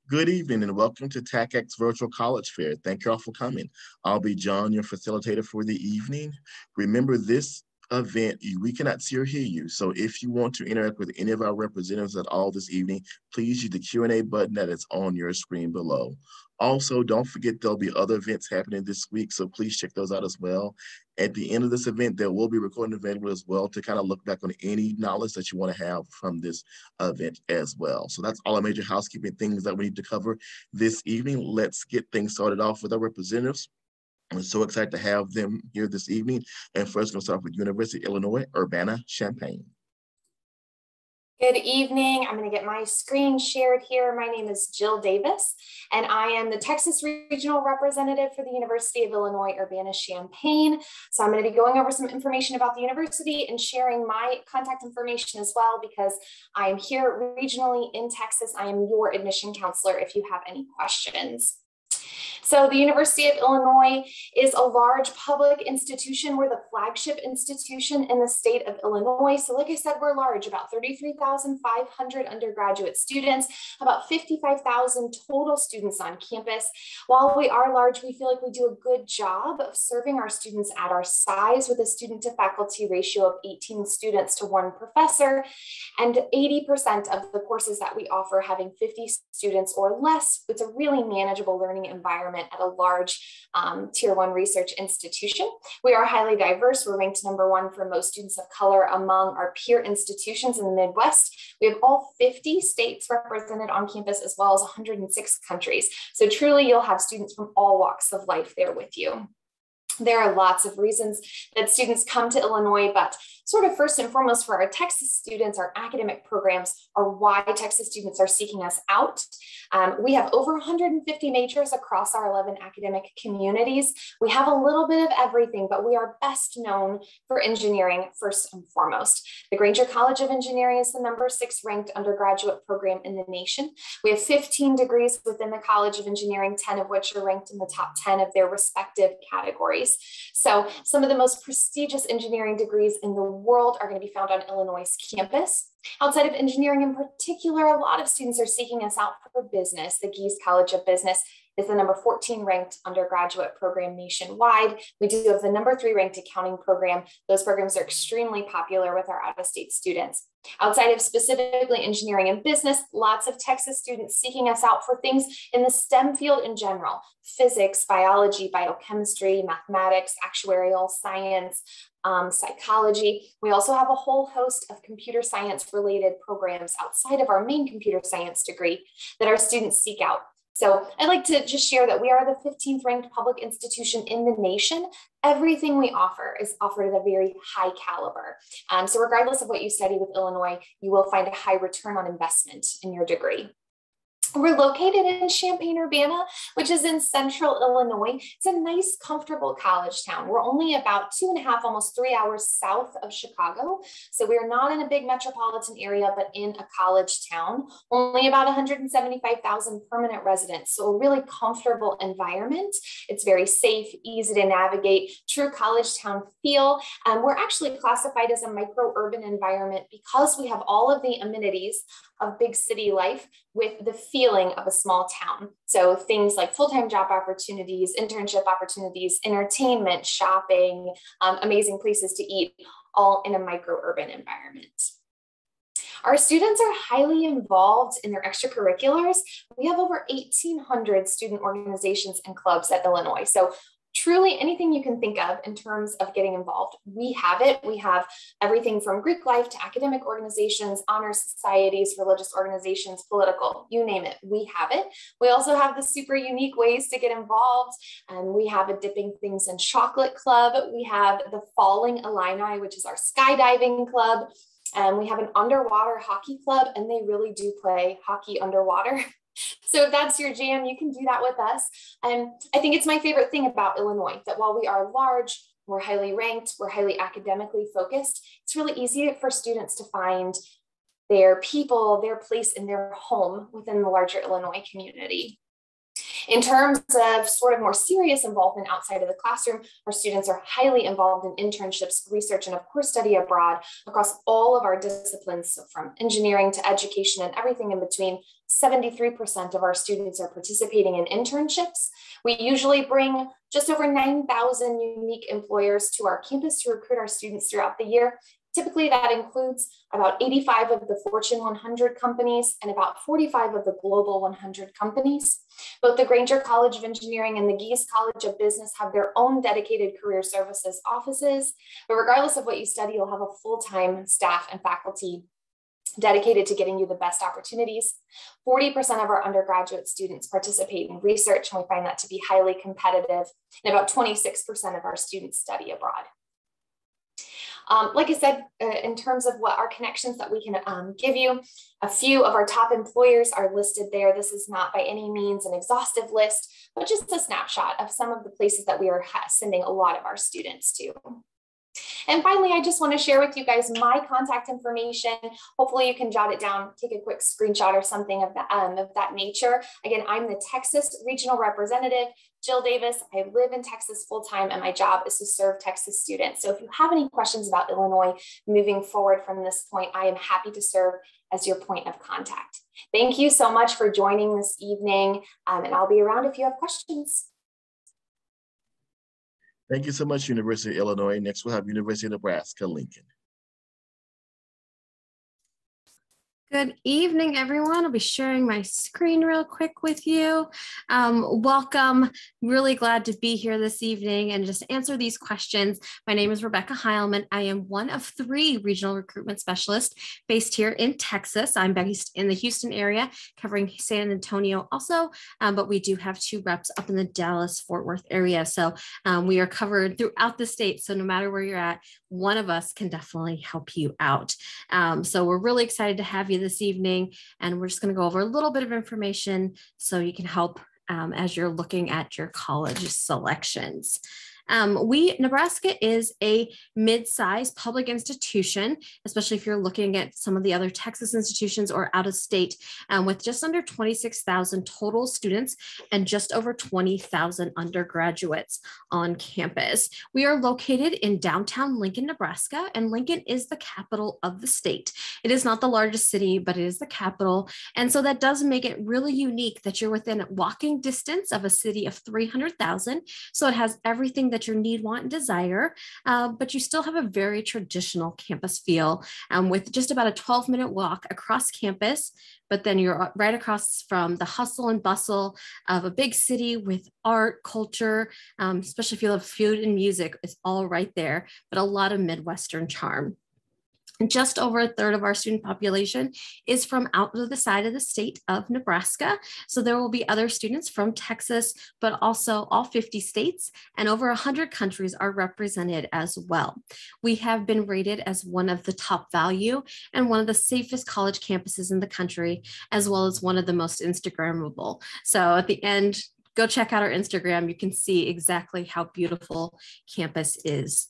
Good evening and welcome to TACAC's Virtual College Fair. Thank you all for coming. I'll be John, your facilitator for the evening. Remember, this event, we cannot see or hear you. So if you want to interact with any of our representatives at all this evening, please use the Q&A button that is on your screen below. Also, don't forget there'll be other events happening this week, so please check those out as well. At the end of this event, there will be recording available as well to kind of look back on any knowledge that you want to have from this event as well. So that's all our major housekeeping things that we need to cover this evening. Let's get things started off with our representatives. I'm so excited to have them here this evening. And first, we'll start with University of Illinois, Urbana-Champaign. Good evening. I'm going to get my screen shared here. My name is Jill Davis, and I am the Texas Regional Representative for the University of Illinois, Urbana-Champaign. So I'm going to be going over some information about the university and sharing my contact information as well, because I am here regionally in Texas. I am your admission counselor if you have any questions. So the University of Illinois is a large public institution. We're the flagship institution in the state of Illinois. So like I said, we're large, about 33,500 undergraduate students, about 55,000 total students on campus. While we are large, we feel like we do a good job of serving our students at our size with a student to faculty ratio of 18 students to 1 professor, and 80% of the courses that we offer having 50 students or less. It's a really manageable learning environment at a large tier 1 research institution. We are highly diverse. We're ranked #1 for most students of color among our peer institutions in the Midwest. We have all 50 states represented on campus, as well as 106 countries. So truly, you'll have students from all walks of life there with you. There are lots of reasons that students come to Illinois, but sort of first and foremost for our Texas students, our academic programs are why Texas students are seeking us out. We have over 150 majors across our 11 academic communities. We have a little bit of everything, but we are best known for engineering first and foremost. The Granger College of Engineering is the #6 ranked undergraduate program in the nation. We have 15 degrees within the College of Engineering, 10 of which are ranked in the top 10 of their respective categories. So some of the most prestigious engineering degrees in the world are going to be found on Illinois' campus. Outside of engineering in particular, a lot of students are seeking us out for business. The Gies College of Business is the #14 ranked undergraduate program nationwide. We do have the #3 ranked accounting program. Those programs are extremely popular with our out-of-state students. Outside of specifically engineering and business, lots of Texas students seeking us out for things in the STEM field in general: physics, biology, biochemistry, mathematics, actuarial science, psychology. We also have a whole host of computer science related programs outside of our main computer science degree that our students seek out. So I'd like to just share that we are the 15th ranked public institution in the nation. Everything we offer is offered at a very high caliber. So regardless of what you study with Illinois, you will find a high return on investment in your degree. We're located in Champaign, Urbana, which is in central Illinois. It's a nice, comfortable college town. We're only about 2.5, almost 3 hours south of Chicago. So we're not in a big metropolitan area, but in a college town. Only about 175,000 permanent residents. So a really comfortable environment. It's very safe, easy to navigate, true college town feel. We're actually classified as a micro-urban environment because we have all of the amenities of big city life with the feeling of a small town. So things like full-time job opportunities, internship opportunities, entertainment, shopping, amazing places to eat, all in a micro-urban environment. Our students are highly involved in their extracurriculars. We have over 1,800 student organizations and clubs at Illinois. So truly anything you can think of in terms of getting involved, we have it. We have everything from Greek life to academic organizations, honor societies, religious organizations, political, you name it, we have it. We also have the super unique ways to get involved. And we have a Dipping Things in Chocolate Club. We have the Falling Illini, which is our skydiving club. And we have an underwater hockey club, and they really do play hockey underwater. So if that's your jam, you can do that with us. And I think it's my favorite thing about Illinois, that while we are large, we're highly ranked, we're highly academically focused, it's really easy for students to find their people, their place in their home within the larger Illinois community. In terms of sort of more serious involvement outside of the classroom, our students are highly involved in internships, research, and of course study abroad across all of our disciplines. So from engineering to education and everything in between, 73% of our students are participating in internships. We usually bring just over 9,000 unique employers to our campus to recruit our students throughout the year. Typically, that includes about 85 of the Fortune 100 companies and about 45 of the Global 100 companies. Both the Granger College of Engineering and the Gies College of Business have their own dedicated career services offices. But regardless of what you study, you'll have a full-time staff and faculty dedicated to getting you the best opportunities. 40% of our undergraduate students participate in research, and we find that to be highly competitive. And about 26% of our students study abroad. Like I said, in terms of what our connections that we can give you, a few of our top employers are listed there. This is not by any means an exhaustive list, but just a snapshot of some of the places that we are sending a lot of our students to. And finally, I just want to share with you guys my contact information. Hopefully you can jot it down, take a quick screenshot or something of that nature. Again, I'm the Texas Regional Representative, Jill Davis. I live in Texas full-time, and my job is to serve Texas students. So if you have any questions about Illinois moving forward from this point, I am happy to serve as your point of contact. Thank you so much for joining this evening, and I'll be around if you have questions. Thank you so much, University of Illinois. Next, we'll have University of Nebraska-Lincoln. Good evening, everyone. I'll be sharing my screen real quick with you. Welcome. Really glad to be here this evening and just answer these questions. My name is Rebecca Heilman. I am one of 3 regional recruitment specialists based here in Texas. I'm based in the Houston area, covering San Antonio also, but we do have 2 reps up in the Dallas-Fort Worth area. So we are covered throughout the state. So no matter where you're at, one of us can definitely help you out. So we're really excited to have you this evening, and we're just going to go over a little bit of information so you can help as you're looking at your college selections. Nebraska is a mid-sized public institution, especially if you're looking at some of the other Texas institutions or out of state, with just under 26,000 total students and just over 20,000 undergraduates on campus. We are located in downtown Lincoln, Nebraska, and Lincoln is the capital of the state. It is not the largest city, but it is the capital. And so that does make it really unique that you're within walking distance of a city of 300,000. So it has everything that your need, want, and desire, but you still have a very traditional campus feel with just about a 12-minute walk across campus, but then you're right across from the hustle and bustle of a big city with art, culture, especially if you love food and music, it's all right there, but a lot of Midwestern charm. Just over a third of our student population is from out of the side of the state of Nebraska. So there will be other students from Texas, but also all 50 states and over 100 countries are represented as well. We have been rated as one of the top value and one of the safest college campuses in the country, as well as one of the most Instagrammable. So at the end, go check out our Instagram. You can see exactly how beautiful campus is.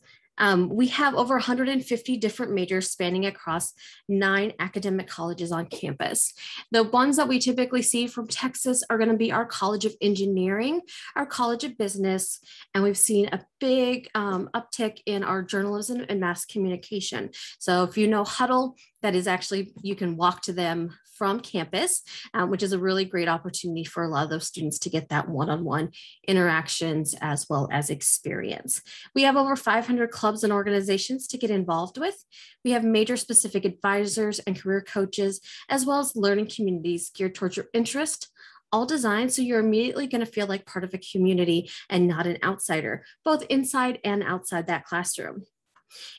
We have over 150 different majors spanning across 9 academic colleges on campus. The ones that we typically see from Texas are going to be our College of Engineering, our College of Business, and we've seen a big uptick in our journalism and mass communication. So if you know Huddle, that is actually, you can walk to them from campus, which is a really great opportunity for a lot of those students to get that one-on-one interactions as well as experience. We have over 500 clubs and organizations to get involved with. We have major specific advisors and career coaches, as well as learning communities geared towards your interest, all designed so you're immediately going to feel like part of a community and not an outsider, both inside and outside that classroom.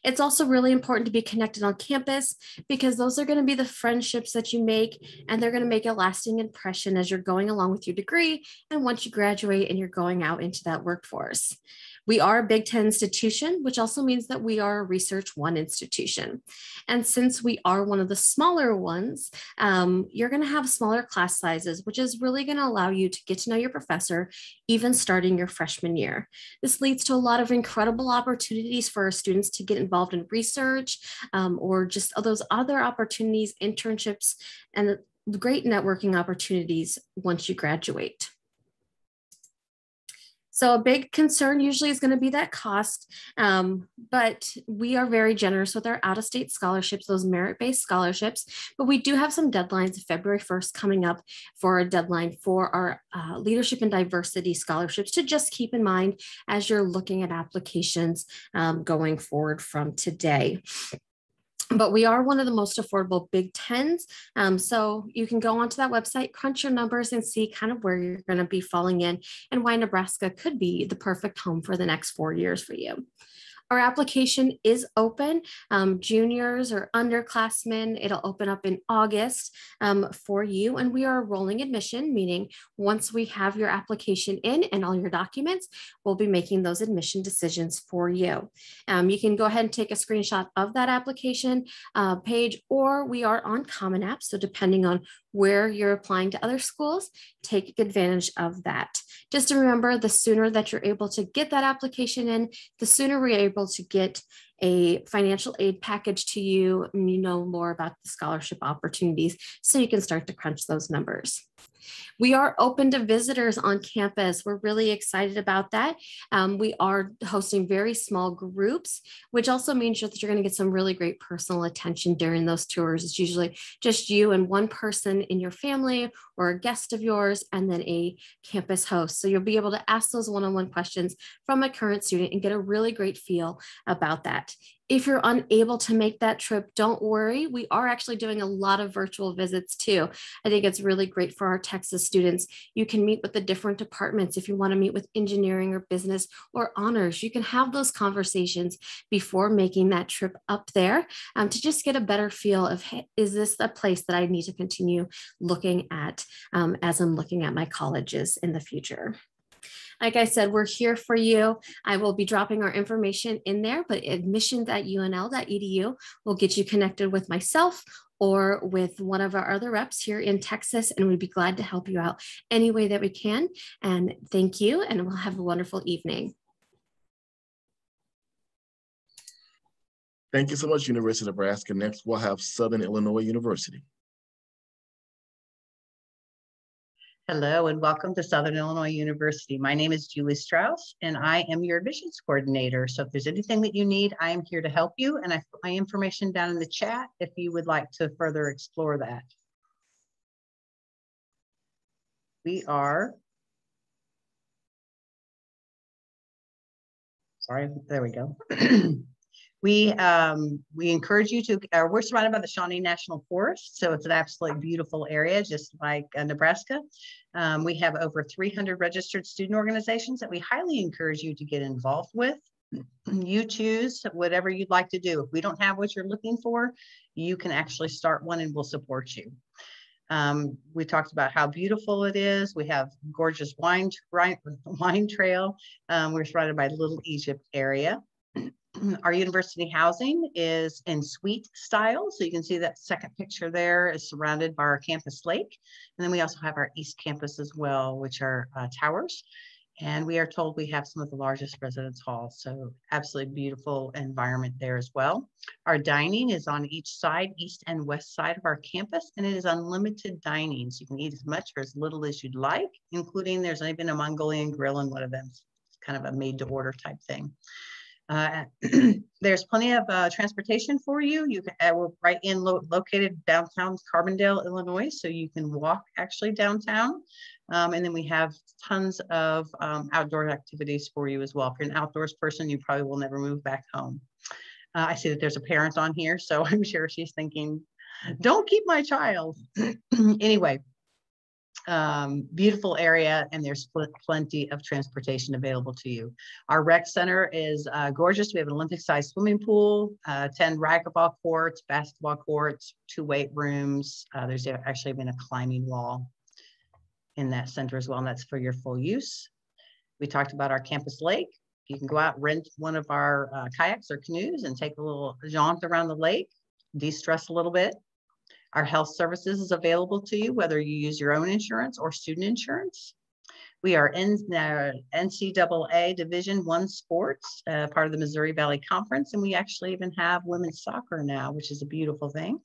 It's also really important to be connected on campus because those are going to be the friendships that you make, and they're going to make a lasting impression as you're going along with your degree and once you graduate and you're going out into that workforce. We are a Big Ten institution, which also means that we are a Research 1 institution. And since we are one of the smaller ones, you're going to have smaller class sizes, which is really going to allow you to get to know your professor, even starting your freshman year. This leads to a lot of incredible opportunities for our students to get involved in research or just those other opportunities, internships, and great networking opportunities once you graduate. So a big concern usually is going to be that cost, but we are very generous with our out-of-state scholarships, those merit-based scholarships, but we do have some deadlines, February 1st coming up for a deadline for our leadership and diversity scholarships to just keep in mind as you're looking at applications going forward from today. But we are one of the most affordable Big Tens. So you can go onto that website, crunch your numbers and see kind of where you're going to be falling in and why Nebraska could be the perfect home for the next 4 years for you. Our application is open, juniors or underclassmen. It'll open up in August for you. And we are rolling admission, meaning once we have your application in and all your documents, we'll be making those admission decisions for you. You can go ahead and take a screenshot of that application page, or we are on Common App. So depending on where you're applying to other schools, take advantage of that. Just to remember, the sooner that you're able to get that application in, the sooner we're able to get a financial aid package to you and you know more about the scholarship opportunities so you can start to crunch those numbers. We are open to visitors on campus. We're really excited about that. We are hosting very small groups, which also means that you're going to get some really great personal attention during those tours. It's usually just you and one person in your family or a guest of yours, and then a campus host. So you'll be able to ask those one-on-one questions from a current student and get a really great feel about that. If you're unable to make that trip, don't worry. We are actually doing a lot of virtual visits too. I think it's really great for our Texas students. You can meet with the different departments. If you want to meet with engineering or business or honors, you can have those conversations before making that trip up there to just get a better feel of, hey, is this a place that I need to continue looking at as I'm looking at my colleges in the future? Like I said, we're here for you. I will be dropping our information in there, but admissions@unl.edu will get you connected with myself or with one of our other reps here in Texas, and we'd be glad to help you out any way that we can. And thank you, and we'll have a wonderful evening. Thank you so much, University of Nebraska. Next, we'll have Southern Illinois University. Hello and welcome to Southern Illinois University. My name is Julie Strauss and I am your admissions coordinator. So if there's anything that you need, I am here to help you, and I put my information down in the chat if you would like to further explore that. We are, sorry, there we go. We encourage you to, we're surrounded by the Shawnee National Forest, so it's an absolutely beautiful area, just like Nebraska. We have over 300 registered student organizations that we highly encourage you to get involved with. You choose whatever you'd like to do. If we don't have what you're looking for, you can actually start one and we'll support you. We talked about how beautiful it is. We have gorgeous wine trail. We're surrounded by Little Egypt area. Our university housing is in suite style. So you can see that second picture there is surrounded by our campus lake. And then we also have our East Campus as well, which are towers. And we are told we have some of the largest residence halls. So absolutely beautiful environment there as well. Our dining is on each side, east and west side of our campus, and it is unlimited dining. So you can eat as much or as little as you'd like, including there's even a Mongolian grill in one of them. It's kind of a made to order type thing. There's plenty of transportation for you. We're right located downtown Carbondale, Illinois, so you can walk actually downtown. And then we have tons of outdoor activities for you as well. If you're an outdoors person, you probably will never move back home. I see that there's a parent on here, so I'm sure she's thinking, don't keep my child. Anyway. Beautiful area, and there's plenty of transportation available to you. Our rec center is gorgeous. We have an Olympic-sized swimming pool, 10 racquetball courts, basketball courts, 2 weight rooms. There's actually been a climbing wall in that center as well, and that's for your full use. We talked about our campus lake. You can go out, rent one of our kayaks or canoes and take a little jaunt around the lake, de-stress a little bit. Our health services is available to you, whether you use your own insurance or student insurance. We are in the NCAA Division I sports, part of the Missouri Valley Conference, and we actually even have women's soccer now, which is a beautiful thing.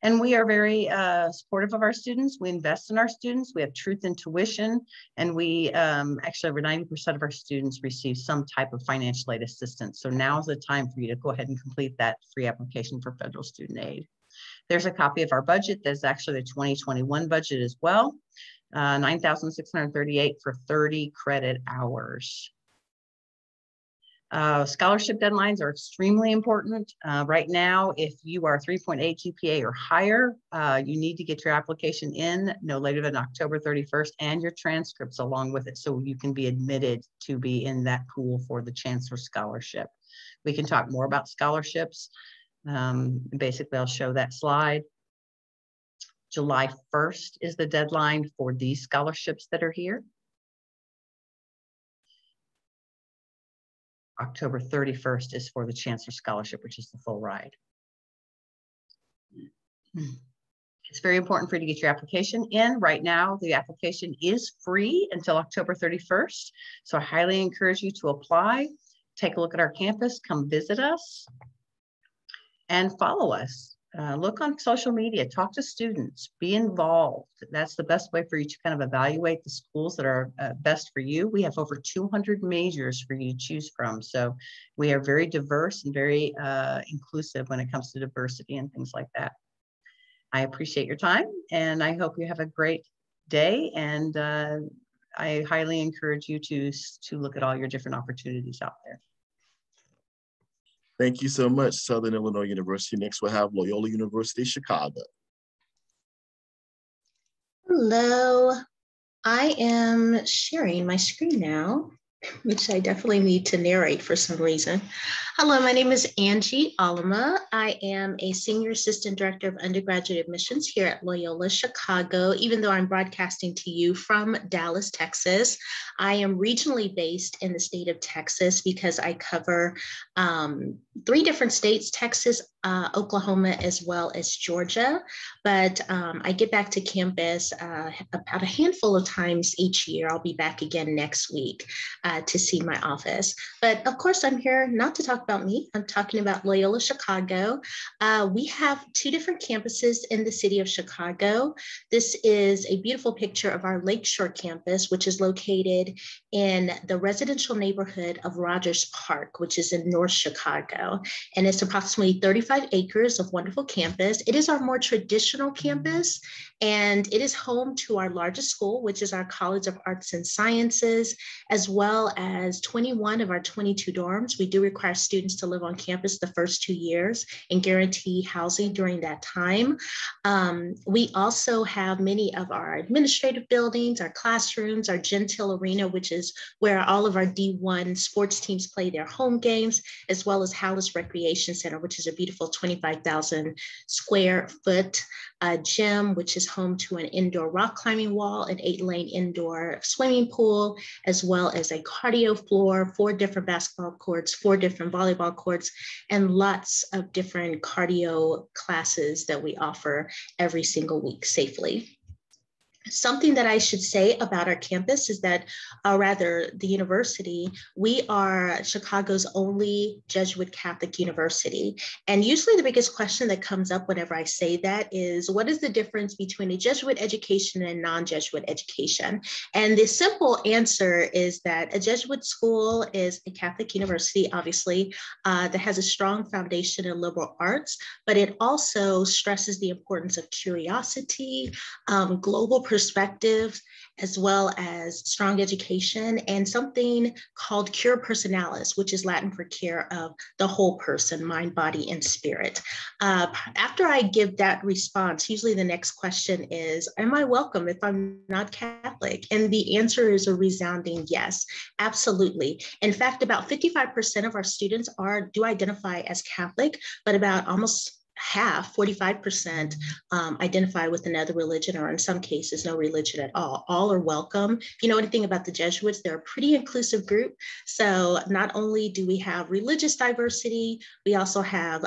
And we are very supportive of our students. We invest in our students. We have truth in tuition. And we actually over 90% of our students receive some type of financial aid assistance. So now is the time for you to go ahead and complete that free application for federal student aid. There's a copy of our budget. There's actually the 2021 budget as well. $9,638 for 30 credit hours. Scholarship deadlines are extremely important. Right now, if you are 3.8 GPA or higher, you need to get your application in no later than October 31st and your transcripts along with it so you can be admitted to be in that pool for the Chancellor Scholarship. We can talk more about scholarships. Basically, I'll show that slide. July 1st is the deadline for these scholarships that are here. October 31st is for the Chancellor Scholarship, which is the full ride. It's very important for you to get your application in. Right now, the application is free until October 31st. So I highly encourage you to apply, take a look at our campus, come visit us, and follow us. Look on social media, talk to students, be involved. That's the best way for you to kind of evaluate the schools that are best for you. We have over 200 majors for you to choose from. So we are very diverse and very inclusive when it comes to diversity and things like that. I appreciate your time and I hope you have a great day. And I highly encourage you to look at all your different opportunities out there. Thank you so much, Southern Illinois University. Next, we'll have Loyola University, Chicago. Hello, I am sharing my screen now, which I definitely need to narrate for some reason. Hello, my name is Angie Alama. I am a Senior Assistant Director of Undergraduate Admissions here at Loyola Chicago. Even though I'm broadcasting to you from Dallas, Texas, I am regionally based in the state of Texas because I cover 3 different states, Texas, Oklahoma, as well as Georgia. But I get back to campus about a handful of times each year. I'll be back again next week to see my office. But of course, I'm here not to talk about me. I'm talking about Loyola Chicago. We have 2 different campuses in the city of Chicago. This is a beautiful picture of our Lakeshore campus, which is located in the residential neighborhood of Rogers Park, which is in North Chicago. And it's approximately 35 acres of wonderful campus. It is our more traditional campus, and it is home to our largest school, which is our College of Arts and Sciences, as well as 21 of our 22 dorms. We do require students to live on campus the first 2 years and guarantee housing during that time. We also have many of our administrative buildings, our classrooms, our Gentile Arena, which is where all of our D1 sports teams play their home games, as well as Hallis Recreation Center, which is a beautiful 25,000 square foot gym, which is home to an indoor rock climbing wall, an 8-lane indoor swimming pool, as well as a cardio floor, 4 different basketball courts, 4 different volleyball courts, and lots of different cardio classes that we offer every single week safely. Something that I should say about our campus is that, rather the university, we are Chicago's only Jesuit Catholic university. And usually the biggest question that comes up whenever I say that is, what is the difference between a Jesuit education and non-Jesuit education? And the simple answer is that a Jesuit school is a Catholic university, obviously, that has a strong foundation in liberal arts, but it also stresses the importance of curiosity, global perspectives, as well as strong education, and something called cura personalis, which is Latin for care of the whole person, mind, body, and spirit. After I give that response, usually the next question is, am I welcome if I'm not Catholic? And the answer is a resounding yes, absolutely. In fact, about 55% of our students do identify as Catholic, but about almost half, 45%, identify with another religion, or in some cases, no religion at all. All are welcome. If you know anything about the Jesuits, they're a pretty inclusive group. So not only do we have religious diversity, we also have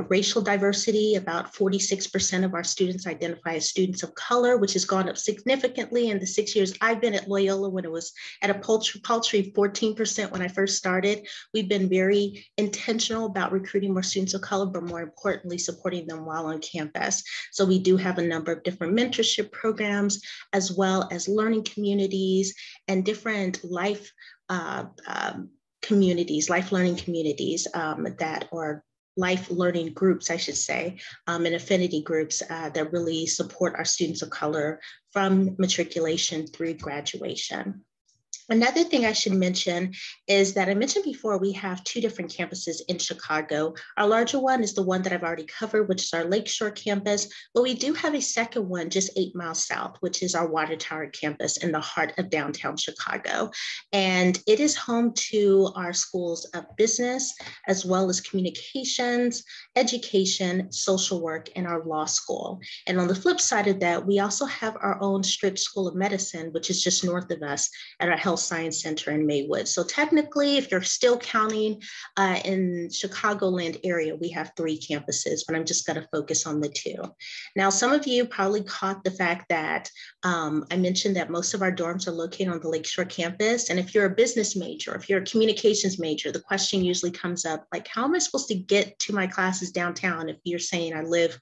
racial diversity. About 46% of our students identify as students of color, which has gone up significantly in the 6 years I've been at Loyola, when it was at a paltry 14% when I first started. We've been very intentional about recruiting more students of color, but more importantly, supporting them while on campus. So we do have a number of different mentorship programs, as well as learning communities and different life communities, life learning communities that are life learning groups, I should say, and affinity groups that really support our students of color from matriculation through graduation. Another thing I should mention is that I mentioned before, we have 2 different campuses in Chicago. Our larger one is the one that I've already covered, which is our Lakeshore campus, but we do have a second one just 8 miles south, which is our Water Tower campus in the heart of downtown Chicago. And it is home to our schools of business, as well as communications, education, social work, and our law school. And on the flip side of that, we also have our own Strict School of Medicine, which is just north of us at our Health Science Center in Maywood. So technically, if you're still counting in Chicagoland area, we have 3 campuses, but I'm just going to focus on the 2. Now, some of you probably caught the fact that I mentioned that most of our dorms are located on the Lakeshore campus. And if you're a business major, if you're a communications major, the question usually comes up, like, how am I supposed to get to my classes downtown if you're saying I live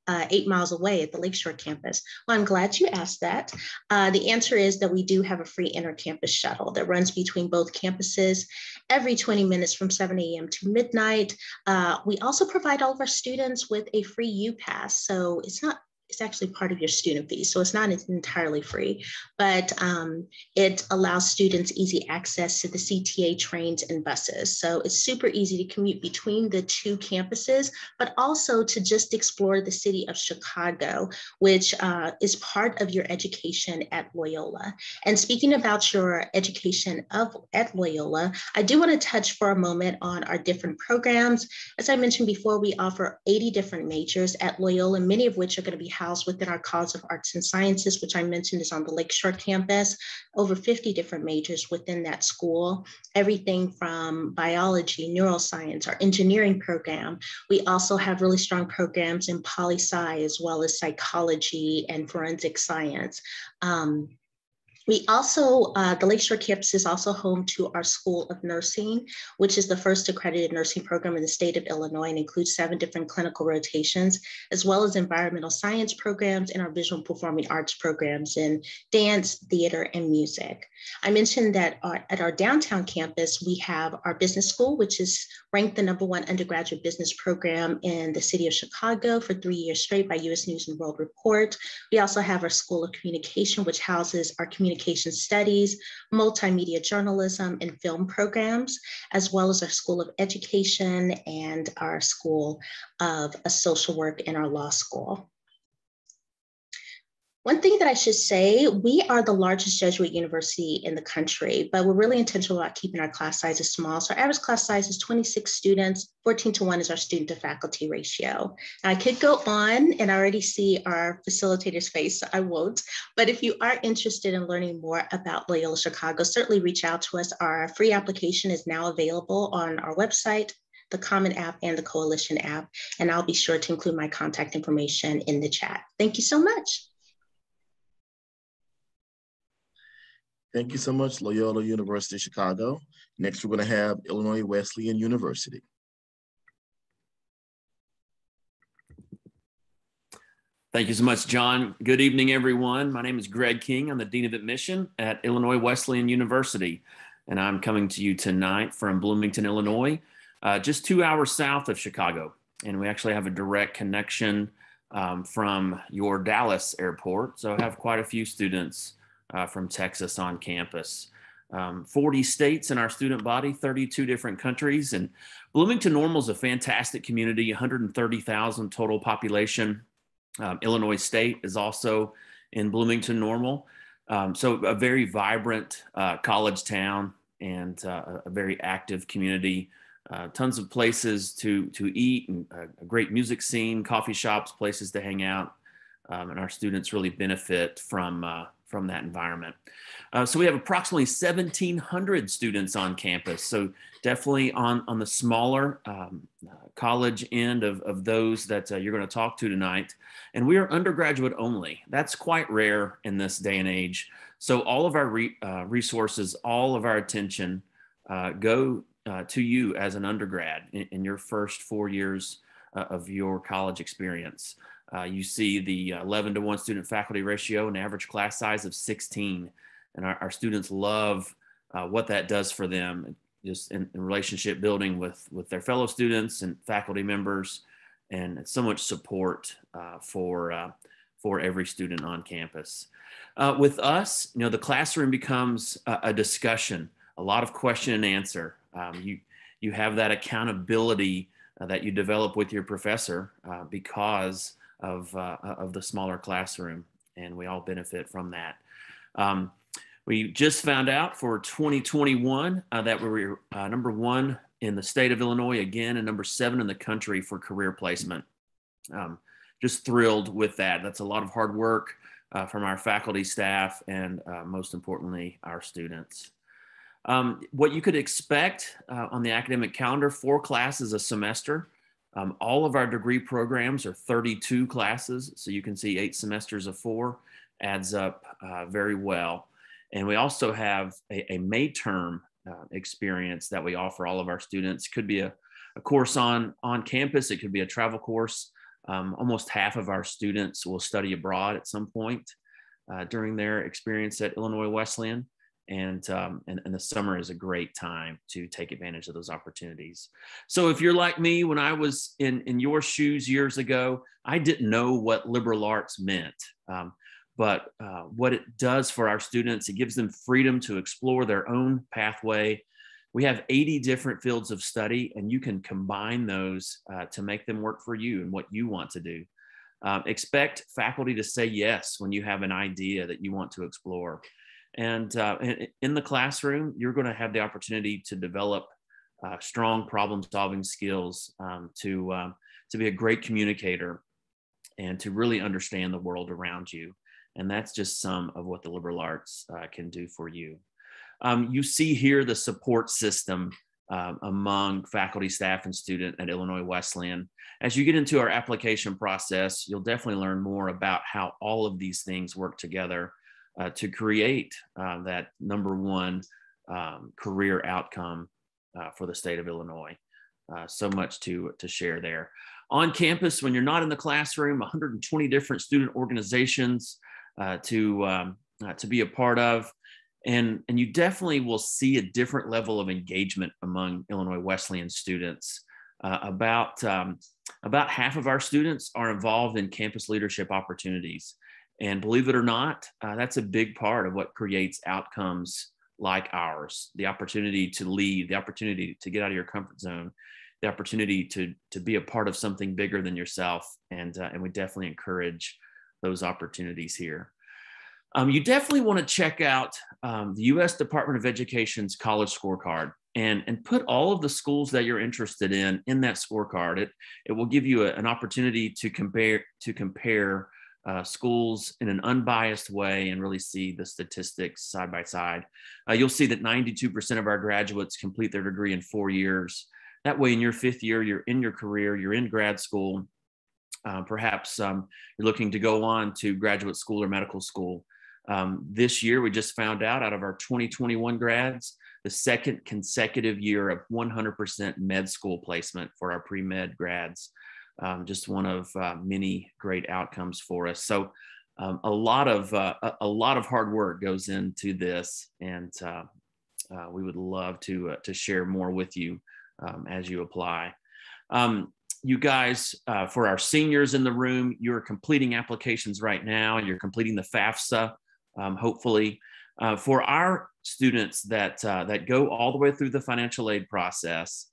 8 miles away at the Lakeshore campus? Well, I'm glad you asked that. The answer is that we do have a free inter-campus shuttle that runs between both campuses every 20 minutes from 7 a.m. to midnight. We also provide all of our students with a free U-Pass. So it's actually part of your student fee. So it's not entirely free, but it allows students easy access to the CTA trains and buses. So it's super easy to commute between the 2 campuses, but also to just explore the city of Chicago, which is part of your education at Loyola. And speaking about your education at Loyola, I do want to touch for a moment on our different programs. As I mentioned before, we offer 80 different majors at Loyola, many of which are going to be housed within our College of Arts and Sciences, which I mentioned is on the Lakeshore campus. Over 50 different majors within that school, everything from biology, neuroscience, our engineering program. We also have really strong programs in poli-sci, as well as psychology and forensic science. We also, the Lakeshore campus is also home to our School of Nursing, which is the first accredited nursing program in the state of Illinois and includes 7 different clinical rotations, as well as environmental science programs and our visual performing arts programs in dance, theater, and music. I mentioned that at our downtown campus, we have our business school, which is ranked the #1 undergraduate business program in the city of Chicago for 3 years straight by U.S. News and World Report. We also have our School of Communication, which houses our communication studies, multimedia journalism, and film programs, as well as our School of Education and our School of Social Work and our law school. One thing that I should say, we are the largest Jesuit university in the country, but we're really intentional about keeping our class sizes small. So our average class size is 26 students, 14:1 is our student to faculty ratio. Now, I could go on and I already see our facilitator's face, so I won't. But if you are interested in learning more about Loyola Chicago, certainly reach out to us. Our free application is now available on our website, the Common app, and the Coalition app. And I'll be sure to include my contact information in the chat. Thank you so much. Thank you so much, Loyola University Chicago. Next, we're going to have Illinois Wesleyan University. Thank you so much, John. Good evening, everyone. My name is Greg King. I'm the Dean of Admission at Illinois Wesleyan University, and I'm coming to you tonight from Bloomington, Illinois, just 2 hours south of Chicago. And we actually have a direct connection from your Dallas airport. So I have quite a few students from Texas on campus. 40 states in our student body, 32 different countries. And Bloomington Normal is a fantastic community, 130,000 total population. Illinois State is also in Bloomington Normal. So a very vibrant college town and a very active community. Tons of places to eat, and a great music scene, coffee shops, places to hang out. And our students really benefit from from that environment. So we have approximately 1,700 students on campus. So definitely on the smaller college end of those that you're going to talk to tonight. And we are undergraduate only. That's quite rare in this day and age. So all of our resources, all of our attention go to you as an undergrad in your first 4 years of your college experience. You see the 11-to-1 student faculty ratio, an average class size of 16. And our students love what that does for them, just in relationship building with their fellow students and faculty members, and so much support for every student on campus. With us, the classroom becomes a discussion, a lot of question and answer. You have that accountability that you develop with your professor because of the smaller classroom, and we all benefit from that. We just found out for 2021 that we were number 1 in the state of Illinois again, and number 7 in the country for career placement. Just thrilled with that. That's a lot of hard work from our faculty, staff, and most importantly, our students. What you could expect on the academic calendar, 4 classes a semester. All of our degree programs are 32 classes, so you can see 8 semesters of 4 adds up very well. And we also have a May term experience that we offer all of our students. Could be a course on campus. It could be a travel course. Almost half of our students will study abroad at some point during their experience at Illinois Wesleyan. And the summer is a great time to take advantage of those opportunities. So if you're like me, when I was in your shoes years ago, I didn't know what liberal arts meant. But what it does for our students, it gives them freedom to explore their own pathway. We have 80 different fields of study, and you can combine those to make them work for you and what you want to do. Expect faculty to say yes when you have an idea that you want to explore. And in the classroom, you're going to have the opportunity to develop strong problem-solving skills, to be a great communicator, and to really understand the world around you. And that's just some of what the liberal arts can do for you. You see here the support system among faculty, staff, and student at Illinois Wesleyan. As you get into our application process, you'll definitely learn more about how all of these things work together to create that number 1 career outcome for the state of Illinois. So much to share there. On campus, when you're not in the classroom, 120 different student organizations to be a part of. And you definitely will see a different level of engagement among Illinois Wesleyan students. About half of our students are involved in campus leadership opportunities. And believe it or not, that's a big part of what creates outcomes like ours. The opportunity to lead, the opportunity to get out of your comfort zone, the opportunity to be a part of something bigger than yourself. And we definitely encourage those opportunities here. You definitely want to check out the U.S. Department of Education's college scorecard and put all of the schools that you're interested in that scorecard. It will give you an opportunity to compare schools in an unbiased way and really see the statistics side by side. You'll see that 92% of our graduates complete their degree in 4 years. That way, in your 5th year, you're in your career, you're in grad school. Perhaps you're looking to go on to graduate school or medical school. This year, we just found out of our 2021 grads, the 2nd consecutive year of 100% med school placement for our pre-med grads. Just one of many great outcomes for us. So a lot of hard work goes into this, and we would love to share more with you as you apply. You guys, for our seniors in the room, you're completing applications right now. You're completing the FAFSA, hopefully. For our students that go all the way through the financial aid process,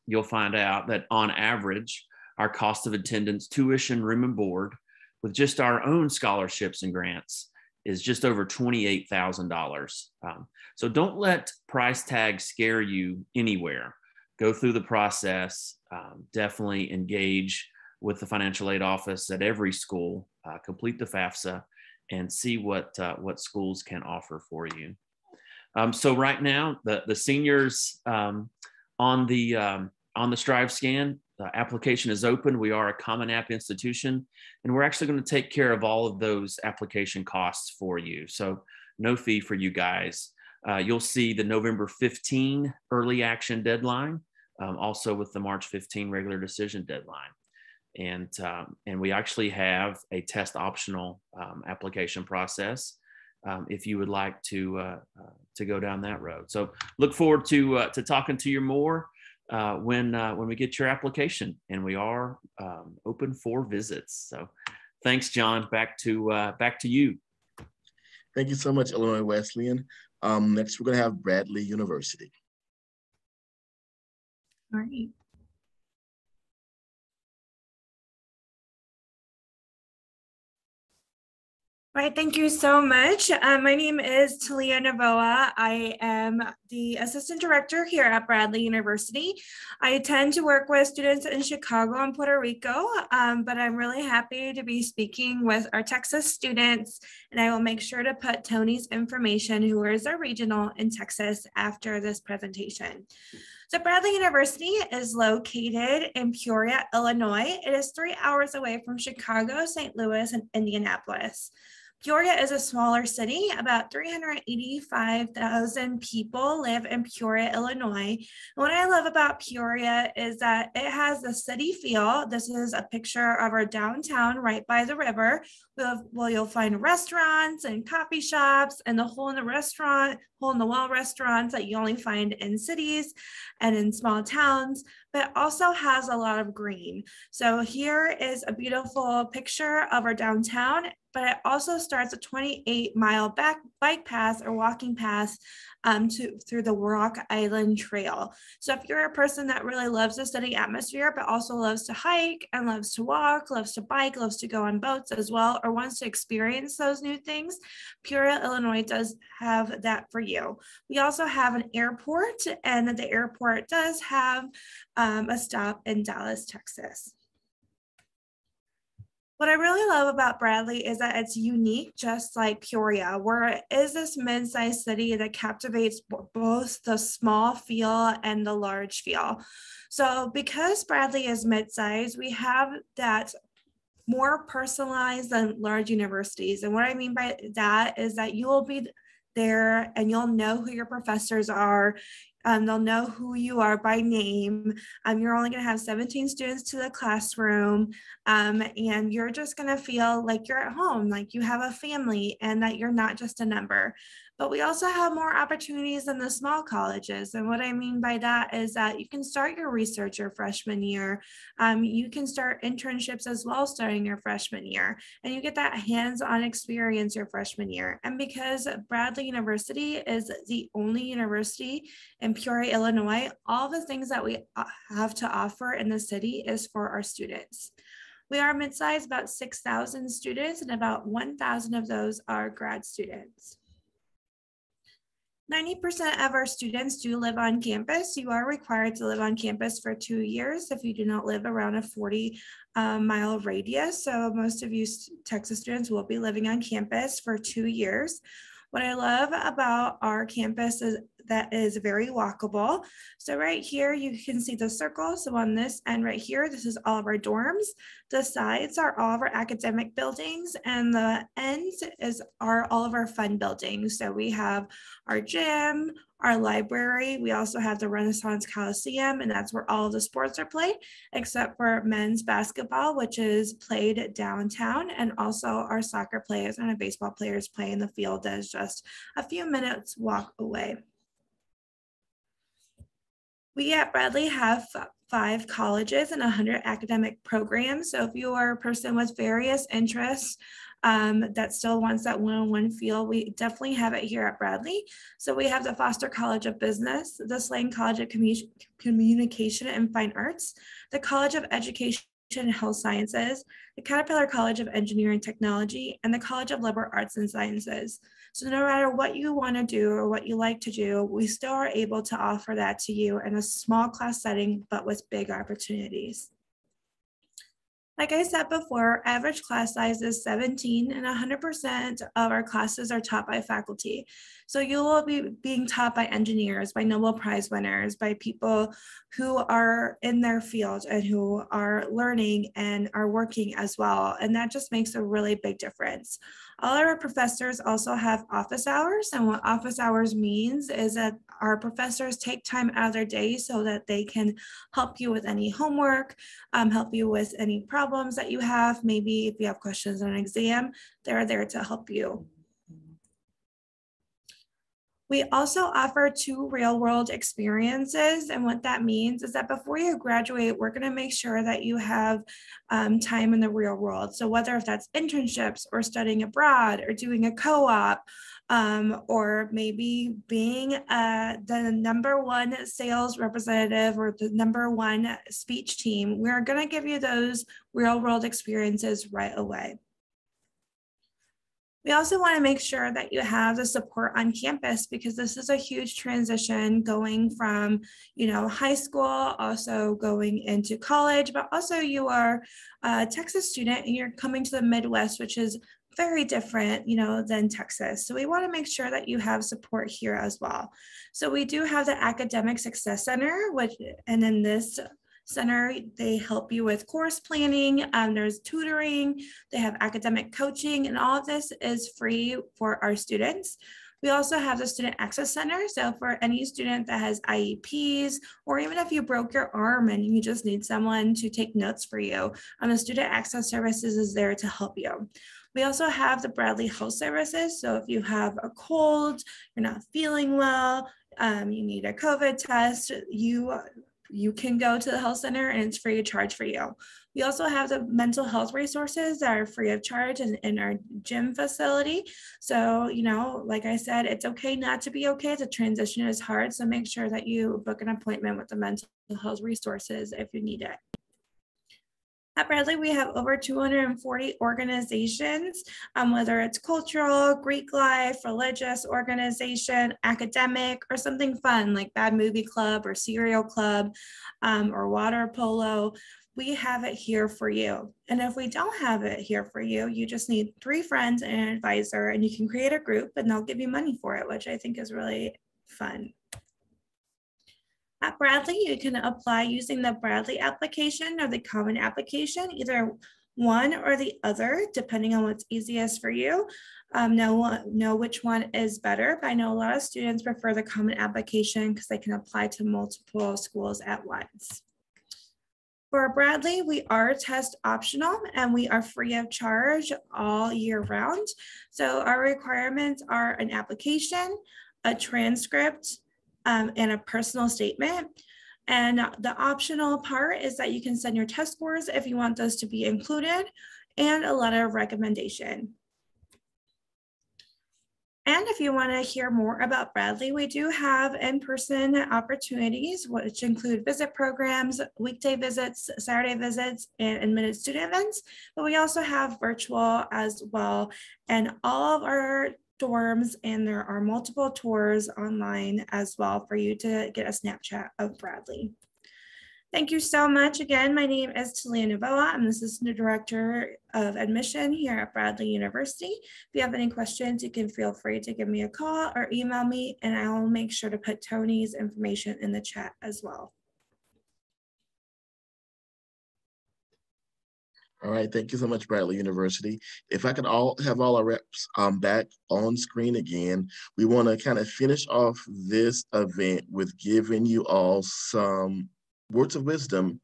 you'll find out that on average, our cost of attendance, tuition, room and board, with just our own scholarships and grants, is just over $28,000. So don't let price tags scare you anywhere. Go through the process, definitely engage with the financial aid office at every school, complete the FAFSA, and see what schools can offer for you. So right now, the seniors on the Strive scan, the application is open. We are a Common App institution, and we're actually going to take care of all of those application costs for you. So no fee for you guys. You'll see the November 15 early action deadline, also with the March 15 regular decision deadline. And we actually have a test optional application process if you would like to go down that road. So look forward to talking to you more when we get your application, and we are open for visits. So thanks, John. Back to you. Thank you so much, Illinois Wesleyan. Next, we're going to have Bradley University. All right. Right, thank you so much. My name is Talia Navoa. I am the Assistant Director here at Bradley University. I tend to work with students in Chicago and Puerto Rico, but I'm really happy to be speaking with our Texas students, and I will make sure to put Tony's information, who is our regional in Texas, after this presentation. So Bradley University is located in Peoria, Illinois. It is 3 hours away from Chicago, St. Louis, and Indianapolis. Peoria is a smaller city. About 385,000 people live in Peoria, Illinois. And what I love about Peoria is that it has the city feel. This is a picture of our downtown right by the river. You'll find restaurants and coffee shops and the hole-in-the-wall restaurants that you only find in cities and in small towns, but it also has a lot of green. So here is a beautiful picture of our downtown, but it also starts a 28-mile bike path or walking path through the Rock Island Trail. So if you're a person that really loves the city atmosphere, but also loves to hike and loves to walk, loves to bike, loves to go on boats as well, or wants to experience those new things, Peoria, Illinois does have that for you. We also have an airport, and the airport does have a stop in Dallas, Texas. What I really love about Bradley is that it's unique, just like Peoria, where it is this mid-sized city that captivates both the small feel and the large feel. So because Bradley is mid-sized, we have that more personalized than large universities. And what I mean by that is that you will be there and you'll know who your professors are. They'll know who you are by name. You're only going to have 17 students to the classroom, and you're just going to feel like you're at home, like you have a family, and that you're not just a number. But we also have more opportunities than the small colleges. And what I mean by that is that you can start your research your freshman year. You can start internships as well starting your freshman year. And you get that hands-on experience your freshman year. And because Bradley University is the only university in Peoria, Illinois, all the things that we have to offer in the city is for our students. We are mid-sized, about 6,000 students, and about 1,000 of those are grad students. 90% of our students do live on campus. You are required to live on campus for 2 years if you do not live around a 40-mile radius. So most of you Texas students will be living on campus for 2 years. What I love about our campus is that it is very walkable. So right here, you can see the circle. So on this end right here, this is all of our dorms. The sides are all of our academic buildings, and the ends are all of our fun buildings. So we have our gym, our library. We also have the Renaissance Coliseum, and that's where all of the sports are played, except for men's basketball, which is played downtown, and also our soccer players and our baseball players play in the field that is just a few minutes walk away. We at Bradley have 5 colleges and 100 academic programs. So if you are a person with various interests that still wants that one-on-one feel, we definitely have it here at Bradley. So we have the Foster College of Business, the Slane College of Communication and Fine Arts, the College of Education and Health Sciences, the Caterpillar College of Engineering and Technology, and the College of Liberal Arts and Sciences. So no matter what you want to do or what you like to do, we still are able to offer that to you in a small class setting, but with big opportunities. Like I said before, average class size is 17 and 100% of our classes are taught by faculty. So you will be being taught by engineers, by Nobel Prize winners, by people who are in their field and who are learning and are working as well. And that just makes a really big difference. All of our professors also have office hours. And what office hours means is that our professors take time out of their day so that they can help you with any homework, help you with any problems that you have. Maybe if you have questions on an exam, they're there to help you. We also offer 2 real-world experiences, and what that means is that before you graduate, we're going to make sure that you have time in the real world. So whether if that's internships or studying abroad or doing a co-op, or maybe being the #1 sales representative or the #1 speech team, we're going to give you those real-world experiences right away. We also want to make sure that you have the support on campus, because this is a huge transition going from, high school, also going into college, but also you are a Texas student and you're coming to the Midwest, which is very different, than Texas. So we want to make sure that you have support here as well. So we do have the Academic Success Center, and in this center, they help you with course planning. There's tutoring, they have academic coaching, and all of this is free for our students. We also have the Student Access Center. So for any student that has IEPs, or even if you broke your arm and you just need someone to take notes for you, the Student Access Services is there to help you. We also have the Bradley Health Services. So if you have a cold, you're not feeling well, you need a COVID test, you can go to the health center and it's free of charge for you. We also have the mental health resources that are free of charge in our gym facility. So, like I said, it's okay not to be okay. The transition is hard. So make sure that you book an appointment with the mental health resources if you need it. At Bradley, we have over 240 organizations, whether it's cultural, Greek life, religious organization, academic, or something fun like Bad Movie Club or Cereal Club, or water polo. We have it here for you. And if we don't have it here for you, you just need 3 friends and an advisor, and you can create a group and they'll give you money for it, which I think is really fun. At Bradley, you can apply using the Bradley application or the Common application, either one or the other, depending on what's easiest for you. Know which one is better, but I know a lot of students prefer the Common application because they can apply to multiple schools at once. For Bradley, we are test optional and we are free of charge all year round. So our requirements are an application, a transcript, and a personal statement. And the optional part is that you can send your test scores if you want those to be included, and a letter of recommendation. And if you want to hear more about Bradley, we do have in-person opportunities, which include visit programs, weekday visits, Saturday visits, and admitted student events. But we also have virtual as well. And all of our dorms, and there are multiple tours online as well for you to get a snapshot of Bradley. Thank you so much. Again, my name is Talia Novoa. I'm the Assistant Director of Admission here at Bradley University. If you have any questions, you can feel free to give me a call or email me, and I will make sure to put Tony's information in the chat as well. All right, thank you so much, Bradley University. If I could have all our reps back on screen again, we want to kind of finish off this event with giving you all some words of wisdom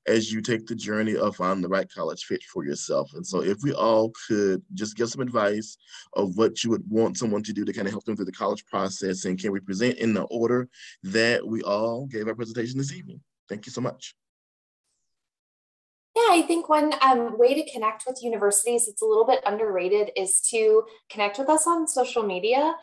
as you take the journey of finding the right college fit for yourself. And so if we all could just give some advice of what you would want someone to do to kind of help them through the college process, and can we present in the order that we all gave our presentation this evening? Thank you so much. Yeah, I think one way to connect with universities, it's a little bit underrated, is to connect with us on social media.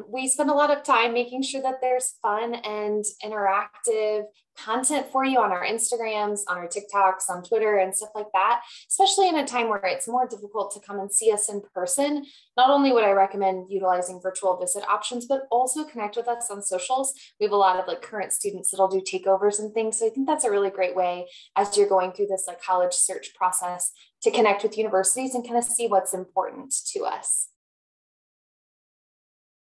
We spend a lot of time making sure that there's fun and interactive content for you on our Instagrams, on our TikToks, on Twitter, and stuff like that, especially in a time where it's more difficult to come and see us in person. Not only would I recommend utilizing virtual visit options, but also connect with us on socials. We have a lot of like current students that'll do takeovers and things. So I think that's a really great way as you're going through this like college search process to connect with universities and kind of see what's important to us.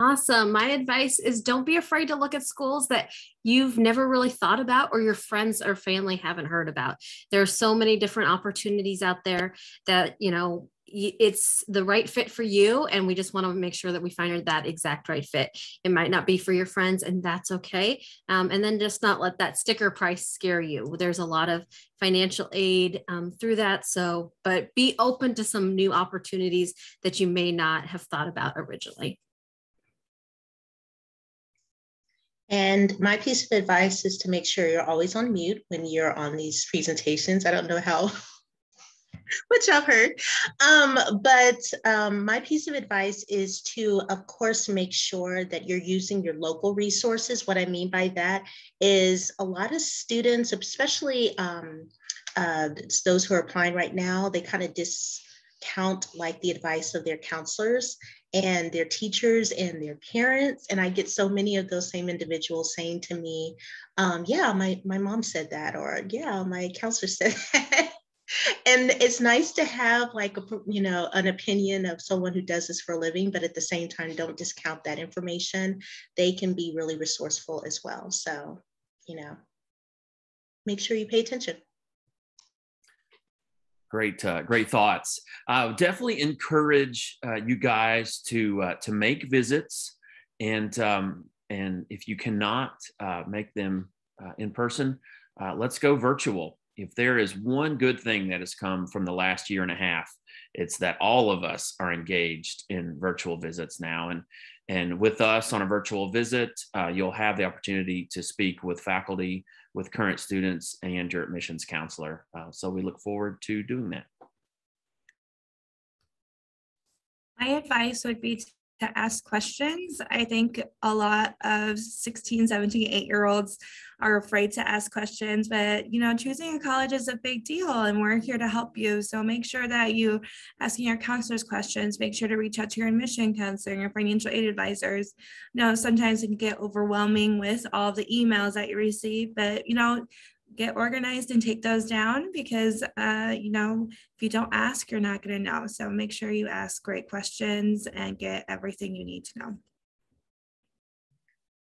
Awesome. My advice is don't be afraid to look at schools that you've never really thought about or your friends or family haven't heard about. There are so many different opportunities out there that, you know, it's the right fit for you. And we just want to make sure that we find that exact right fit. It might not be for your friends, and that's okay. And then just not let that sticker price scare you. There's a lot of financial aid through that. So, but be open to some new opportunities that you may not have thought about originally. And my piece of advice is to make sure you're always on mute when you're on these presentations. I don't know how, which I've heard, but my piece of advice is to, of course, make sure that you're using your local resources. What I mean by that is a lot of students, especially those who are applying right now, they kind of discount like the advice of their counselors and their teachers and their parents. And I get so many of those same individuals saying to me, yeah, my mom said that, or yeah, my counselor said that. And it's nice to have like, an opinion of someone who does this for a living, but at the same time, don't discount that information. They can be really resourceful as well. So, make sure you pay attention. Great thoughts. Definitely encourage you guys to make visits, and if you cannot make them in person, let's go virtual. If there is one good thing that has come from the last year and a half, it's that all of us are engaged in virtual visits now. And with us on a virtual visit, you'll have the opportunity to speak with faculty, with current students, and your admissions counselor. So we look forward to doing that. My advice would be to ask questions. I think a lot of 16, 17, 8-year-olds are afraid to ask questions, but choosing a college is a big deal, and we're here to help you. So make sure that you asking your counselors questions. Make sure to reach out to your admission counselor and your financial aid advisors. Sometimes it can get overwhelming with all the emails that you receive, but get organized and take those down, because if you don't ask, you're not going to know. So make sure you ask great questions and get everything you need to know.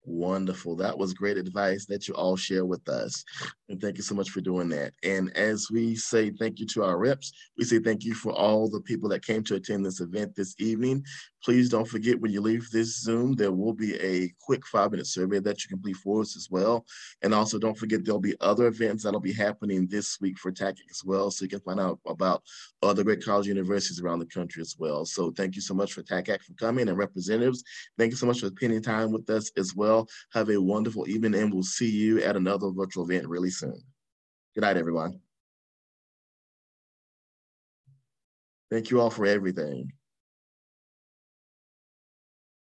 Wonderful. That was great advice that you all share with us. And thank you so much for doing that. And as we say thank you to our reps, we say thank you for all the people that came to attend this event this evening. Please don't forget, when you leave this Zoom, there will be a quick 5-minute survey that you complete for us as well. And also don't forget, there'll be other events that'll be happening this week for TACAC as well. So you can find out about other great college universities around the country as well. So thank you so much for TACAC for coming, and representatives, thank you so much for spending time with us as well. Have a wonderful evening, and we'll see you at another virtual event really soon. Good night, everyone. Thank you all for everything.